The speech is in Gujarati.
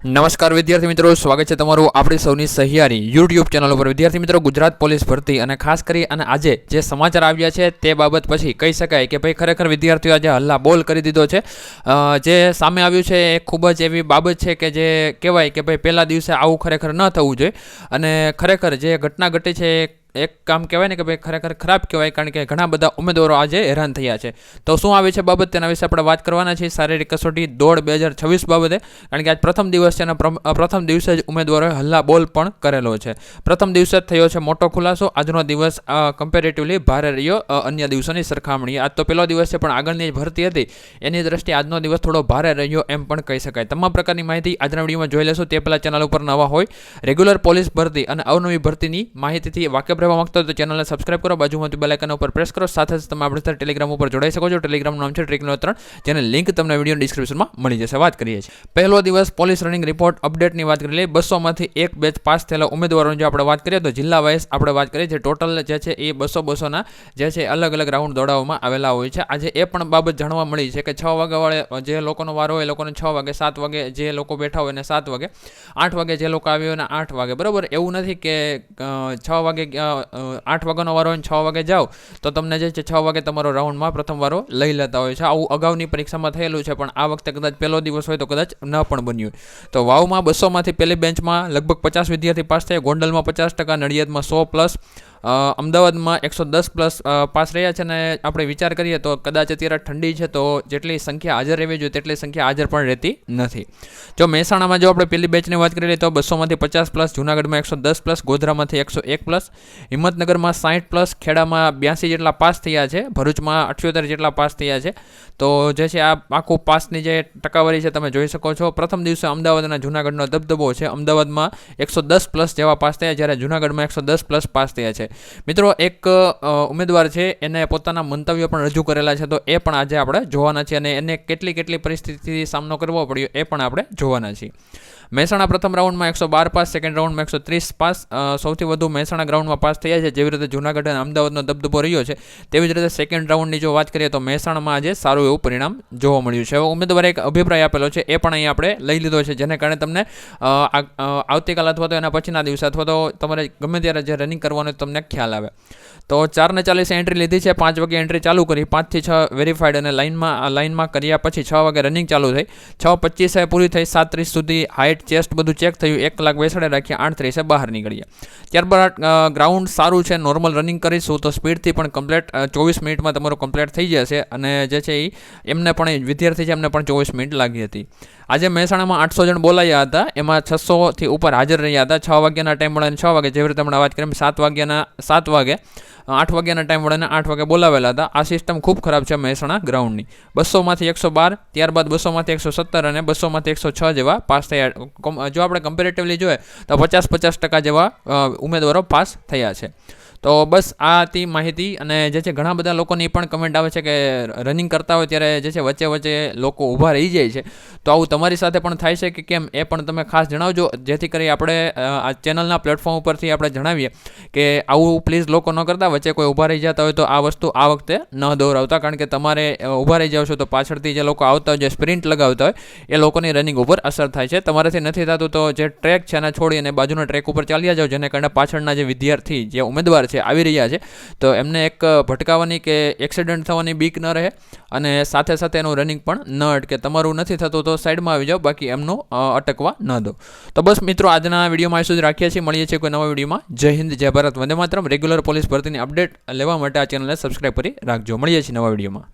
નમસ્કાર વિદ્યાર્થી મિત્રો, સ્વાગત છે તમારું આપણી સૌની સહિયારી યુટ્યુબ ચેનલ ઉપર। વિદ્યાર્થી મિત્રો, ગુજરાત પોલીસ ભરતી અને ખાસ કરી અને આજે જે સમાચાર આવ્યા છે તે બાબત પછી કહી શકાય કે ભાઈ ખરેખર વિદ્યાર્થીઓ આજે હલ્લા બોલ કરી દીધો છે। જે સામે આવ્યું છે એ ખૂબ જ એવી બાબત છે કે જે કહેવાય કે ભાઈ પહેલા દિવસે આવું ખરેખર ન થવું જોઈએ અને ખરેખર જે ઘટના ઘટી છે એક કામ કહેવાય ને કે ભાઈ ખરેખર ખરાબ કહેવાય, કારણ કે ઘણા બધા ઉમેદવારો આજે હેરાન થયા છે। તો શું આવે છે બાબત તેના વિશે આપણે વાત કરવાના છીએ। શારીરિક કસોટી દોડ 2026 બાબતે, કારણ કે આજ પ્રથમ દિવસ છે અને પ્રથમ દિવસે જ ઉમેદવારોએ હલ્લા બોલ પણ કરેલો છે। પ્રથમ દિવસે જ થયો છે મોટો ખુલાસો। આજનો દિવસ કમ્પેરેટિવલી ભારે રહ્યો અન્ય દિવસોની સરખામણીએ। આજ તો પહેલો દિવસ છે પણ આગળની ભરતી હતી એની દ્રષ્ટિએ આજનો દિવસ થોડો ભારે રહ્યો એમ પણ કહી શકાય। તમામ પ્રકારની માહિતી આજના વિડીયોમાં જોઈ લેશો। તે પહેલાં ચેનલ ઉપર નવા હોય રેગ્યુલર પોલીસ ભરતી અને અવનવી ભરતીની માહિતીથી વાકેફ રહેવા માંગતા હોય તો ચેનલને સબસ્ક્રાઇબ કરો, બાજુમાં બેલ આઇકન ઉપર પ્રેસ કરો। સાથે જ તમે આપણી સાથે ટેલિગ્રામ ઉપર જોડાઈ શકો છો। ટેલિગ્રામનું નામ છે Trick03, જેની લિંક તમને વિડીયો ડિસ્ક્રિપ્શનમાં મળી જશે। વાત કરીએ છીએ પહેલો દિવસ પોલીસ રનિંગ રિપોર્ટ અપડેટની વાત કરી લઈએ। 200માંથી એક બેચ પાસ થયેલા ઉમેદવારોની જો આપણે વાત કરીએ તો જિલ્લા વાઇઝ આપણે વાત કરીએ છીએ ટોટલ જે છે એ 200-200ના જે છે અલગ અલગ રાઉન્ડ દોડાવવામાં આવેલા હોય છે। આજે એ પણ બાબત જાણવા મળી છે કે 6 વાગ્યાવાળે જે લોકોનો વારો હોય એ લોકોને 6 વાગે, 7 વાગે જે લોકો બેઠા હોય એને 7 વાગે, 8 વાગે જે લોકો આવ્યા હોય એને 8 વાગે, બરાબર। એવું નથી કે 6 વાગે 8 વાગ્યાનો વારો હોય 6 વાગે જાઓ તો તમને જે છે 6 વાગે તમારો રાઉન્ડમાં પ્રથમ વારો લઈ લેતા હોય છે। આવું અગાઉની પરીક્ષામાં થયેલું છે પણ આ વખતે કદાચ પહેલો દિવસ હોય તો કદાચ ન પણ બન્યું હોય। તો વાવમાં 200માંથી પહેલી બેન્ચમાં લગભગ 50 વિદ્યાર્થી પાસ થયા, ગોંડલમાં 50%, નડિયાદમાં 100+, અમદાવાદમાં 110+ પાસ રહ્યા છે। અને આપણે વિચાર કરીએ તો કદાચ અત્યારે ઠંડી છે તો જેટલી સંખ્યા હાજર રહેવી જોઈએ તેટલી સંખ્યા હાજર પણ રહેતી નથી। જો મહેસાણામાં જો આપણે પહેલી બેચની વાત કરીએ તો 200માંથી 50+, જૂનાગઢમાં 110+, ગોધરામાંથી 101+, હિંમતનગરમાં 60+, ખેડામાં 82 જેટલા પાસ થયા છે, ભરૂચમાં 78 જેટલા પાસ થયા છે। તો જે છે આ આખું પાસની જે ટકાવારી છે તમે જોઈ શકો છો। પ્રથમ દિવસે અમદાવાદ અને જૂનાગઢનો દબદબો છે। અમદાવાદમાં 110+ જેવા પાસ થયા, જ્યારે જૂનાગઢમાં 110+ પાસ થયા છે। મિત્રો એક ઉમેદવાર છે એને પોતાના મંતવ્યો પણ રજૂ કરેલા છે તો એ પણ આજે આપણે જોવાના છીએ અને એને કેટલી પરિસ્થિતિથી સામનો કરવો પડ્યો એ પણ આપણે જોવાના છીએ। મહેસાણા પ્રથમ રાઉન્ડમાં 112 પાસ, સેકન્ડ રાઉન્ડમાં 130 પાસ, સૌથી વધુ મહેસાણા ગ્રાઉન્ડમાં પાસ થયા છે। જેવી રીતે જૂનાગઢ અને અમદાવાદનો દબદબો રહ્યો છે તેવી જ રીતે સેકન્ડ રાઉન્ડની જો વાત કરીએ તો મહેસાણામાં આજે સારું એવું પરિણામ જોવા મળ્યું છે। હવે ઉમેદવારે એક અભિપ્રાય આપેલો છે એ પણ અહીં આપણે લઈ લીધો છે, જેને કારણે તમને આવતીકાલ અથવા તો એના પછીના દિવસે અથવા તો તમારે ગમે ત્યારે જે રનિંગ કરવાનું તમને ખ્યાલ આવે। તો 4:40 એન્ટ્રી લીધી છે, 5 વાગે એન્ટ્રી ચાલુ કરી, 5 થી 6 વેરીફાઈડ અને લાઇનમાં કર્યા પછી 6 વાગે રનિંગ ચાલુ થઈ, 6:25 પૂરી થઈ, 7:30 સુધી હાઇટ ચેસ્ટ બધું ચેક થયું, 1 કલાક બેસાડે રાખ્યા, 8:30 બહાર નીકળ્યા। ત્યારબાદ ગ્રાઉન્ડ સારું છે, નોર્મલ રનિંગ કરીશું તો સ્પીડથી પણ કમ્પ્લીટ 24 મિનિટમાં તમારું કમ્પ્લીટ થઈ જશે અને જે છે એ એમને પણ વિદ્યાર્થી છે એમને પણ 24 મિનિટ લાગી હતી। આજે મહેસાણામાં 800 જણ બોલાયા હતા, એમાં 600થી ઉપર હાજર રહ્યા હતા। 6 વાગ્યાના ટાઈમ મળે 6 વાગે, જેવી રીતે હમણાં વાત કરીએ 7 વાગ્યાના 7 વાગે, 8 વાગ્યાના ટાઈમ વડે 8 વાગે બોલાવેલા હતા। આ સિસ્ટમ ખૂબ ખરાબ છે મહેસાણા ગ્રાઉન્ડની। 200માંથી 112, ત્યારબાદ 200માંથી 117 અને 200માંથી 106 જેવા પાસ થયા। જો આપણે કમ્પેરેટિવલી જોઈએ તો 50% જેવા ઉમેદવારો પાસ થયા છે। તો બસ આ હતી માહિતી અને જે છે ઘણા બધા લોકોની પણ કમેન્ટ આવે છે કે રનિંગ કરતા હોય ત્યારે જે છે વચ્ચે લોકો ઊભા રહી જાય છે, તો આવું તમારી સાથે પણ થાય છે કે કેમ એ પણ તમે ખાસ જણાવજો, જેથી કરી આપણે આ ચેનલના પ્લેટફોર્મ ઉપરથી આપણે જણાવીએ કે આવું પ્લીઝ લોકો ન કરતા, વચ્ચે કોઈ ઊભા રહી જતા હોય તો આ વસ્તુ આ વખતે ન દોહરાવતા, કારણ કે તમારે ઊભા રહી જાવ છો તો પાછળથી જે લોકો આવતા હોય, જે સ્પ્રિન્ટ લગાવતા હોય એ લોકોની રનિંગ ઉપર અસર થાય છે। તમારાથી નથી થતું તો જે ટ્રેક છે એને છોડી અને બાજુના ટ્રેક ઉપર ચાલ્યા જાઓ, જેને કારણે પાછળના જે વિદ્યાર્થી જે ઉમેદવાર આવી રહ્યા છે તો એમને એક ભટકાવાની કે એક્સિડન્ટ થવાની બીક ન રહે અને સાથે સાથે એનું રનિંગ પણ ન અટકે। તમારું નથી થતું તો સાઈડમાં આવી જાઓ, બાકી એમનું અટકવા ન દો। તો બસ મિત્રો, આજના વિડીયોમાં આ સુધી રાખીએ છીએ, મળીએ છીએ કોઈ નવા વિડીયોમાં। જય હિન્દ, જય ભારત, વંદે માતરમ। રેગ્યુલર પોલીસ ભરતીની અપડેટ લેવા માટે આ ચેનલને સબસ્ક્રાઈબ કરી રાખજો। મળીએ છીએ નવા વિડીયોમાં।